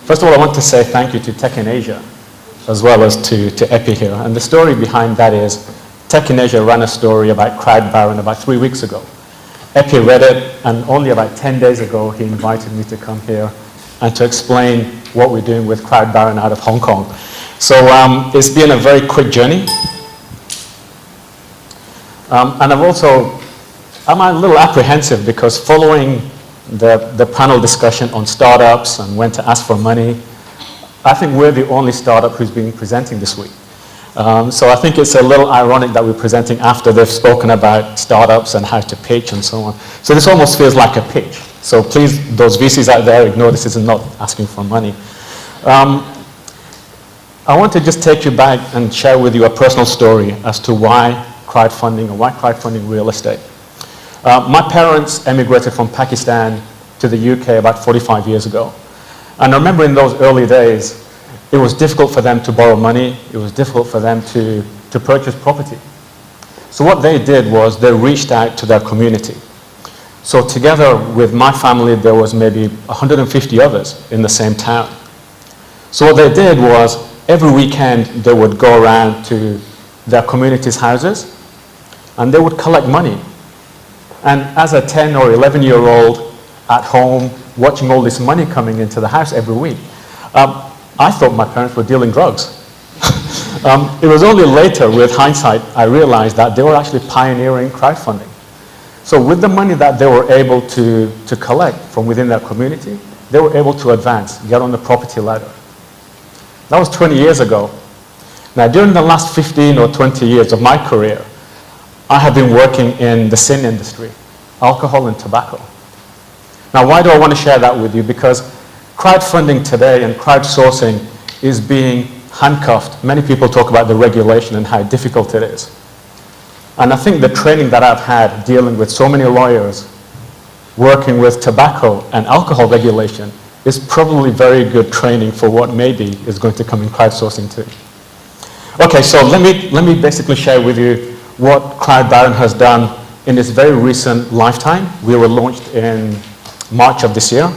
First of all, I want to say thank you to Tech in Asia, as well as to Epi here. And the story behind that is, Tech in Asia ran a story about Crowdbaron about 3 weeks ago. Epi read it, and only about 10 days ago, he invited me to come here and to explain what we're doing with Crowdbaron out of Hong Kong. So it's been a very quick journey. And I'm a little apprehensive because following the panel discussion on startups and when to ask for money, I think we're the only startup who's been presenting this week. So I think it's a little ironic that we're presenting after they've spoken about startups and how to pitch and so on. So this almost feels like a pitch. So please, those VCs out there, ignore this is not asking for money. I want to just take you back and share with you a personal story as to why crowdfunding and why crowdfunding real estate. My parents emigrated from Pakistan to the UK about 45 years ago. And I remember in those early days, it was difficult for them to borrow money. It was difficult for them to purchase property. So what they did was they reached out to their community. So together with my family, there was maybe 150 others in the same town. So what they did was every weekend they would go around to their community's houses and they would collect money. And as a 10 or 11-year-old at home, watching all this money coming into the house every week, I thought my parents were dealing drugs. It was only later, with hindsight, I realized that they were actually pioneering crowdfunding. So with the money that they were able to collect from within their community, they were able to advance, get on the property ladder. That was 20 years ago. Now, during the last 15 or 20 years of my career, I have been working in the sin industry, alcohol and tobacco. Now, why do I want to share that with you? Because crowdfunding today and crowdsourcing is being handcuffed. Many people talk about the regulation and how difficult it is. And I think the training that I've had dealing with so many lawyers, working with tobacco and alcohol regulation, is probably very good training for what maybe is going to come in crowdsourcing too. Okay, so let me basically share with you what Crowdbaron has done in its very recent lifetime. We were launched in March of this year.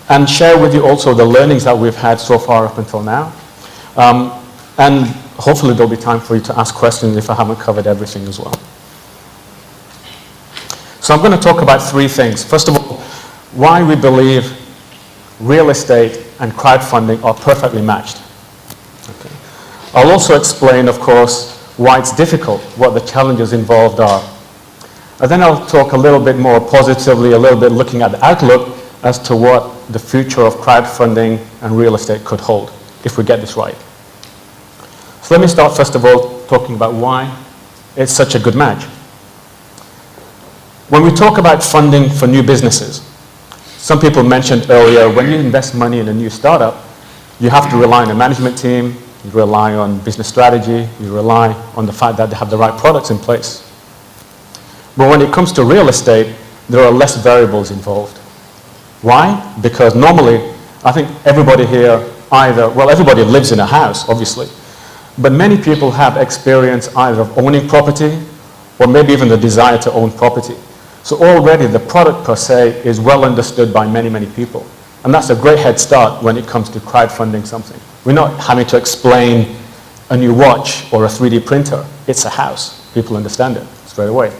And share with you also the learnings that we've had so far up until now. And hopefully there'll be time for you to ask questions if I haven't covered everything as well. So I'm going to talk about 3 things. First of all, why we believe real estate and crowdfunding are perfectly matched. Okay. I'll also explain, of course, why it's difficult, what the challenges involved are. And then I'll talk a little bit more positively, a little bit looking at the outlook as to what the future of crowdfunding and real estate could hold if we get this right. So let me start first of all talking about why it's such a good match. When we talk about funding for new businesses, some people mentioned earlier, when you invest money in a new startup, you have to rely on a management team, you rely on business strategy, you rely on the fact that they have the right products in place. But when it comes to real estate, there are less variables involved. Why? Because normally, I think everybody here everybody lives in a house, obviously. But many people have experience either of owning property or maybe even the desire to own property. So already the product per se is well understood by many, many people. And that's a great head start when it comes to crowdfunding something. We're not having to explain a new watch or a 3D printer. It's a house. People understand it straight away.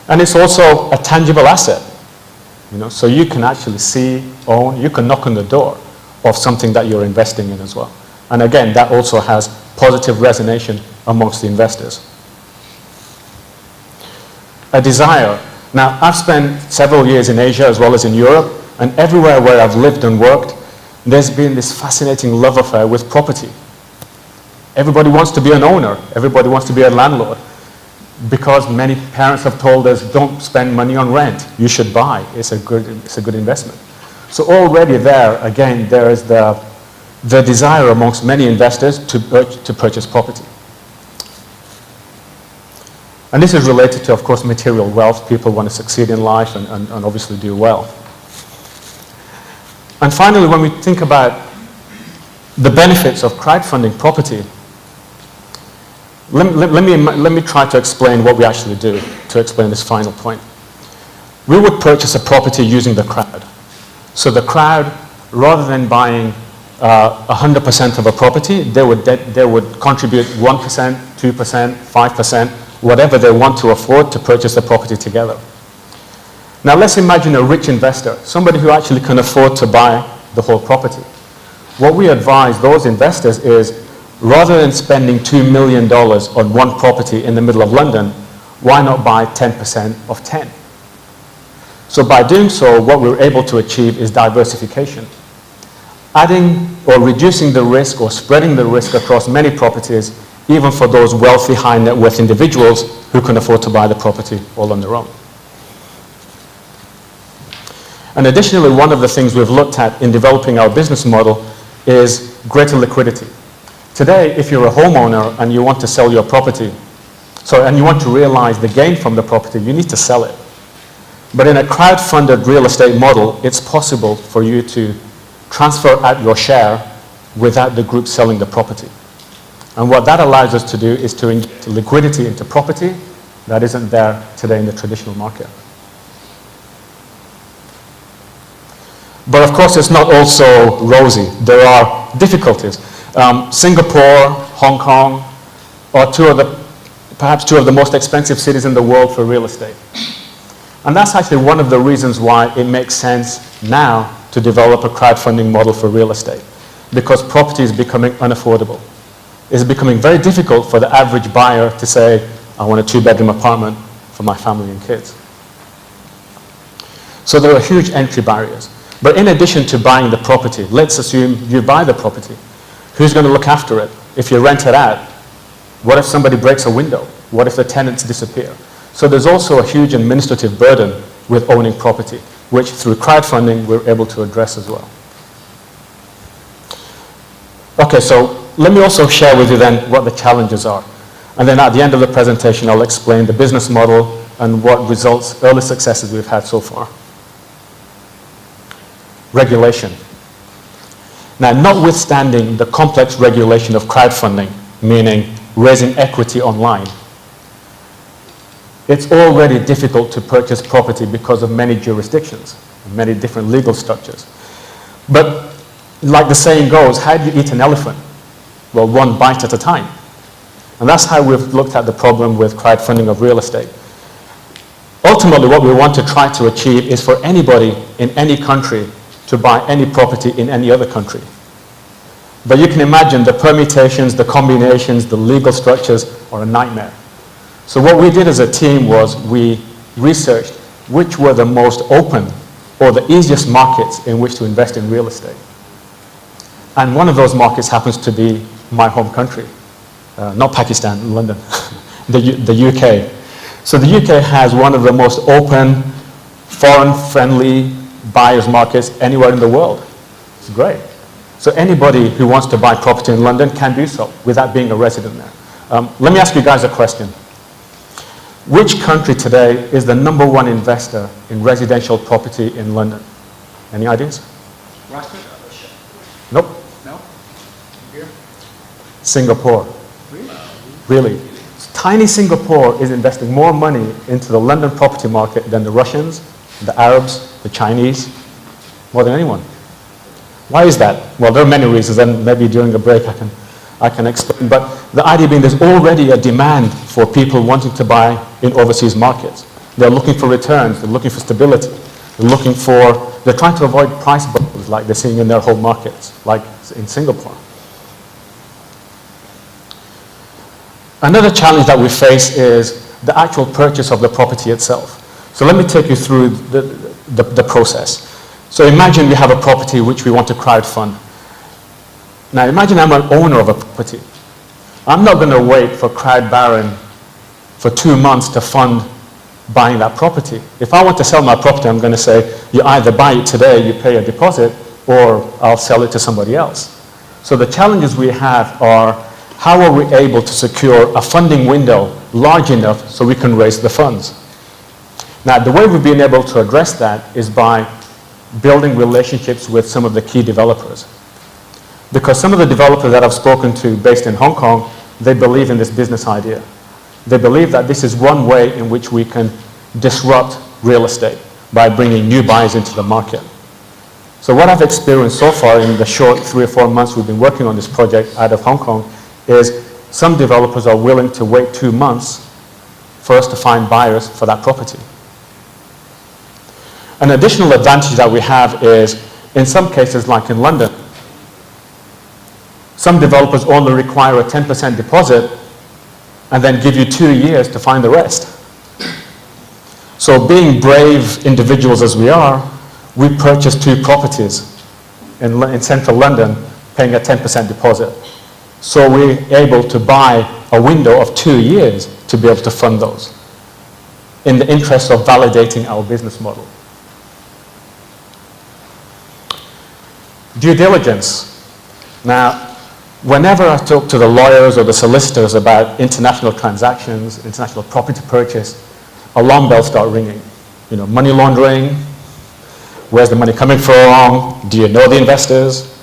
And it's also a tangible asset. So you can actually see, own, you can knock on the door of something that you're investing in as well. And again, that also has positive resonance amongst the investors. A desire. Now, I've spent several years in Asia as well as in Europe, and everywhere where I've lived and worked, there's been this fascinating love affair with property. Everybody wants to be an owner. Everybody wants to be a landlord. Because many parents have told us, don't spend money on rent. You should buy. It's a good investment. So already there, again, there is the desire amongst many investors to purchase property. And this is related to, of course, material wealth. People want to succeed in life and obviously do well. And finally, when we think about the benefits of crowdfunding property, let me try to explain what we actually do to explain this final point. We would purchase a property using the crowd. So the crowd, rather than buying 100% of a property, they would contribute 1%, 2%, 5%, whatever they want to afford to purchase the property together. Now let's imagine a rich investor, somebody who actually can afford to buy the whole property. What we advise those investors is, rather than spending $2 million on one property in the middle of London, why not buy 10% of 10? So by doing so, what we're able to achieve is diversification. Adding or reducing the risk or spreading the risk across many properties, even for those wealthy, high net worth individuals who can afford to buy the property all on their own. And additionally, one of the things we've looked at in developing our business model is greater liquidity. Today, if you're a homeowner and you want to sell your property, and you want to realize the gain from the property, you need to sell it. But in a crowd-funded real estate model, it's possible for you to transfer out your share without the group selling the property. And what that allows us to do is to inject liquidity into property that isn't there today in the traditional market. But of course, it's not also rosy. There are difficulties. Singapore, Hong Kong are perhaps two of the most expensive cities in the world for real estate. And that's actually one of the reasons why it makes sense now to develop a crowdfunding model for real estate, because property is becoming unaffordable. It's becoming very difficult for the average buyer to say, I want a 2-bedroom apartment for my family and kids. So there are huge entry barriers. But in addition to buying the property, let's assume you buy the property. Who's going to look after it? If you rent it out, what if somebody breaks a window? What if the tenants disappear? So there's also a huge administrative burden with owning property, which through crowdfunding we're able to address as well. Okay, so let me also share with you then what the challenges are. And then at the end of the presentation, I'll explain the business model and what results, early successes we've had so far. Regulation. Now, notwithstanding the complex regulation of crowdfunding, meaning raising equity online, it's already difficult to purchase property because of many jurisdictions, many different legal structures. But like the saying goes, how do you eat an elephant? Well, one bite at a time. And that's how we've looked at the problem with crowdfunding of real estate. Ultimately, what we want to try to achieve is for anybody in any country to buy any property in any other country. But you can imagine the permutations, the combinations, the legal structures are a nightmare. So what we did as a team was we researched which were the most open or the easiest markets in which to invest in real estate. And one of those markets happens to be my home country, not Pakistan, London, the UK. So the UK has one of the most open, foreign-friendly buyers markets anywhere in the world. It's great. So anybody who wants to buy property in London can do so without being a resident there. Let me ask you guys a question. Which country today is the #1 investor in residential property in London? Any ideas? Russia? Nope. No? Here? Singapore. Really? Tiny Singapore is investing more money into the London property market than the Russians, the Arabs, the Chinese, more than anyone. Why is that? Well, there are many reasons, and maybe during a break I can explain. But the idea being there's already a demand for people wanting to buy in overseas markets. They're looking for returns, they're looking for stability, they're trying to avoid price bubbles like they're seeing in their home markets, like in Singapore. Another challenge that we face is the actual purchase of the property itself. So let me take you through the process. So imagine we have a property which we want to crowdfund. Now imagine I'm an owner of a property. I'm not going to wait for CrowdBaron for 2 months to fund buying that property. If I want to sell my property, I'm going to say, you either buy it today, you pay a deposit, or I'll sell it to somebody else. So the challenges we have are, how are we able to secure a funding window large enough so we can raise the funds? Now, the way we've been able to address that is by building relationships with some of the key developers. Because some of the developers that I've spoken to based in Hong Kong, they believe in this business idea. They believe that this is one way in which we can disrupt real estate by bringing new buyers into the market. So what I've experienced so far in the short 3 or 4 months we've been working on this project out of Hong Kong is some developers are willing to wait 2 months for us to find buyers for that property. An additional advantage that we have is, in some cases, like in London, some developers only require a 10% deposit and then give you 2 years to find the rest. So being brave individuals as we are, we purchased 2 properties in central London, paying a 10% deposit. So we're able to buy a window of 2 years to be able to fund those in the interest of validating our business model. Due diligence. Now, whenever I talk to the lawyers or the solicitors about international transactions, international property purchase, alarm bells start ringing. You know, money laundering, where's the money coming from? Do you know the investors?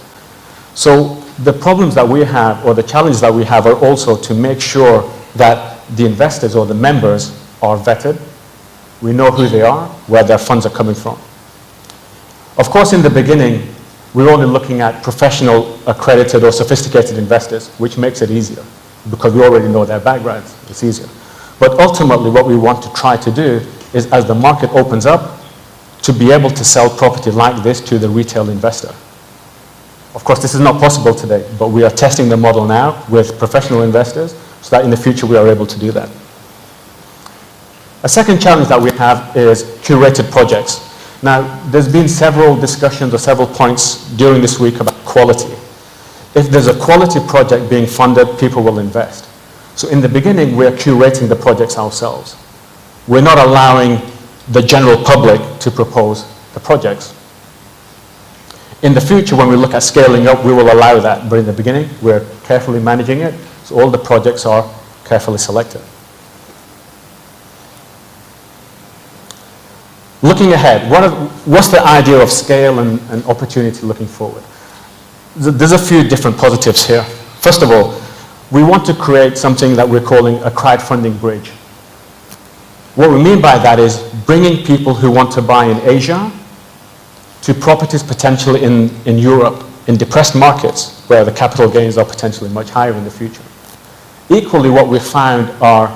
So the problems that we have, or the challenges that we have, are also to make sure that the investors or the members are vetted. We know who they are, where their funds are coming from. Of course, in the beginning, we're only looking at professional, accredited, or sophisticated investors, which makes it easier because we already know their backgrounds. It's easier. But ultimately, what we want to try to do is, as the market opens up, to be able to sell property like this to the retail investor. Of course, this is not possible today, but we are testing the model now with professional investors so that in the future we are able to do that. A second challenge that we have is curated projects. Now, there's been several discussions or several points during this week about quality. If there's a quality project being funded, people will invest. So in the beginning, we're curating the projects ourselves. We're not allowing the general public to propose the projects. In the future, when we look at scaling up, we will allow that. But in the beginning, we're carefully managing it, so all the projects are carefully selected. Looking ahead, what's the idea of scale and opportunity looking forward? There's a few different positives here. First of all, we want to create something that we're calling a crowdfunding bridge. What we mean by that is bringing people who want to buy in Asia to properties potentially in Europe, in depressed markets where the capital gains are potentially much higher in the future. Equally, what we found are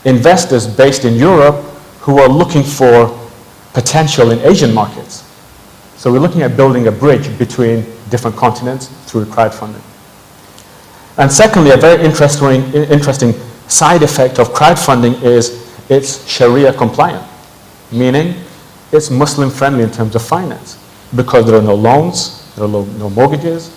investors based in Europe who are looking for potential in Asian markets. So we're looking at building a bridge between different continents through crowdfunding. And secondly, a very interesting side effect of crowdfunding is it's Sharia compliant, meaning it's Muslim friendly in terms of finance because there are no loans, there are no mortgages.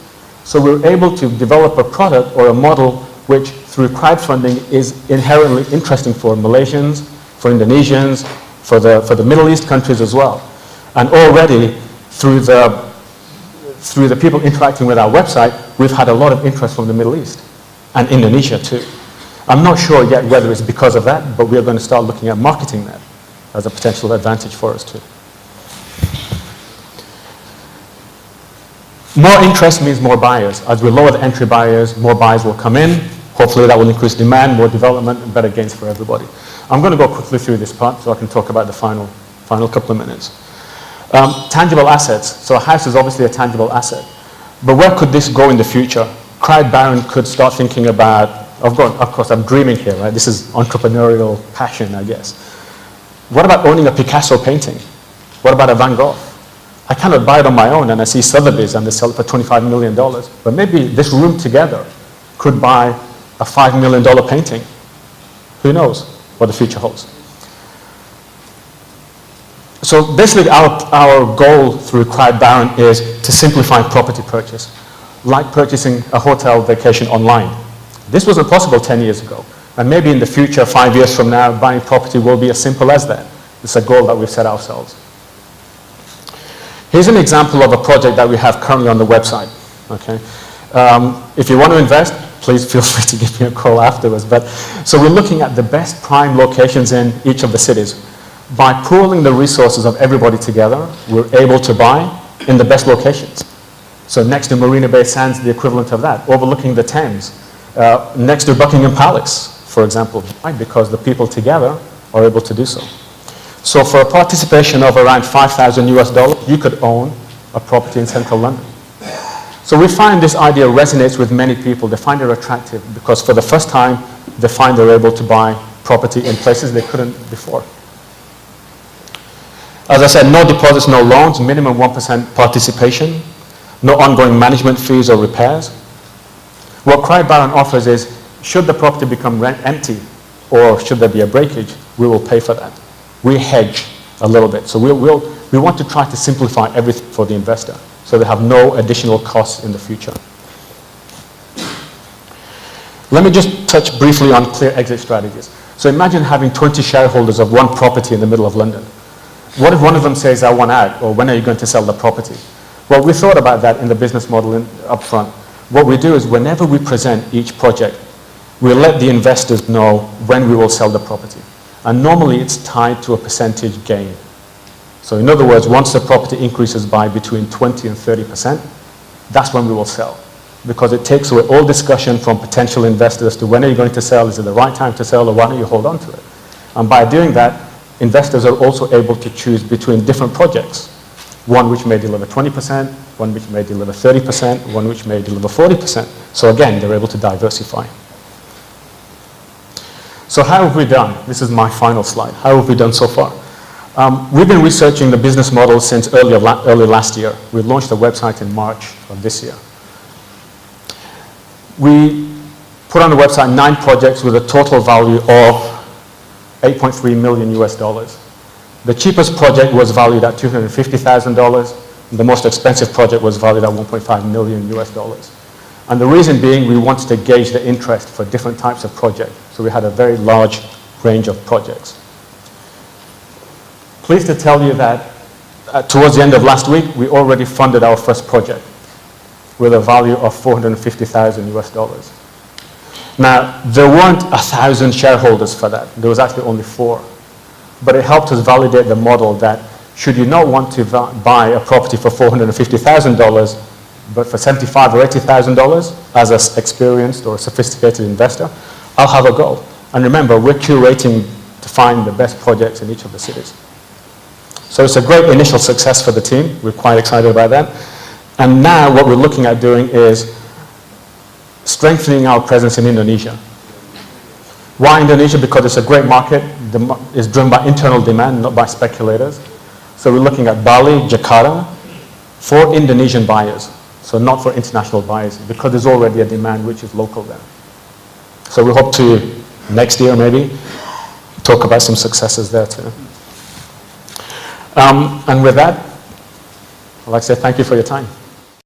So we're able to develop a product or a model which through crowdfunding is inherently interesting for Malaysians, for Indonesians, for the Middle East countries as well. And already through the people interacting with our website, we've had a lot of interest from the Middle East and Indonesia too. I'm not sure yet whether it's because of that, but we're going to start looking at marketing that as a potential advantage for us too. More interest means more buyers. As we lower the entry barriers, more buyers will come in. Hopefully that will increase demand, more development, and better gains for everybody. I'm going to go quickly through this part so I can talk about the final couple of minutes. Tangible assets. So a house is obviously a tangible asset. But where could this go in the future? Crowdbound could start thinking about, of course I'm dreaming here, right? This is entrepreneurial passion, I guess. What about owning a Picasso painting? What about a Van Gogh? I cannot buy it on my own and I see Sotheby's and they sell it for $25 million. But maybe this room together could buy a $5 million painting. Who knows what the future holds? So basically our goal through Crowdbound is to simplify property purchase, like purchasing a hotel vacation online. This wasn't possible 10 years ago. And maybe in the future, 5 years from now, buying property will be as simple as that. It's a goal that we've set ourselves. Here's an example of a project that we have currently on the website. Okay? If you want to invest, please feel free to give me a call afterwards. So we're looking at the best prime locations in each of the cities. By pooling the resources of everybody together, we're able to buy in the best locations. So next to Marina Bay Sands, the equivalent of that, overlooking the Thames, next to Buckingham Palace, for example, why? Because the people together are able to do so. So for a participation of around $5,000 US, you could own a property in central London. So we find this idea resonates with many people. They find it attractive because for the first time, they find they're able to buy property in places they couldn't before. As I said, no deposits, no loans, minimum 1% participation, no ongoing management fees or repairs. What Crowdfunding offers is, should the property become empty or should there be a breakage, we will pay for that. We hedge a little bit. So we want to try to simplify everything for the investor so they have no additional costs in the future. Let me just touch briefly on clear exit strategies. So imagine having 20 shareholders of one property in the middle of London. What if one of them says, I want out, or when are you going to sell the property? Well, we thought about that in the business model up front. What we do is whenever we present each project, we'll let the investors know when we will sell the property. And normally it's tied to a percentage gain. So in other words, once the property increases by between 20 and 30%, that's when we will sell. Because it takes away all discussion from potential investors to when are you going to sell, is it the right time to sell, or why don't you hold on to it? And by doing that, investors are also able to choose between different projects. One which may deliver 20%, one which may deliver 30%, one which may deliver 40%. So again, they're able to diversify. So how have we done? This is my final slide. How have we done so far? We've been researching the business model since early last year. We launched a website in March of this year. We put on the website 9 projects with a total value of 8.3 million US dollars. The cheapest project was valued at $250,000. The most expensive project was valued at 1.5 million US dollars. And the reason being, we wanted to gauge the interest for different types of projects. So we had a very large range of projects. Pleased to tell you that towards the end of last week, we already funded our first project with a value of 450,000 US dollars. Now, there weren't 1,000 shareholders for that. There was actually only 4. But it helped us validate the model that should you not want to buy a property for $450,000, but for $75,000 or $80,000 as an experienced or sophisticated investor, I'll have a go. And remember, we're curating to find the best projects in each of the cities. So it's a great initial success for the team. We're quite excited about that. And now what we're looking at doing is strengthening our presence in Indonesia. Why Indonesia? Because it's a great market. It's driven by internal demand, not by speculators. So we're looking at Bali, Jakarta, for Indonesian buyers. So not for international buyers, because there's already a demand which is local there. So we hope to, next year maybe, talk about some successes there too. And with that, I'd like to say thank you for your time.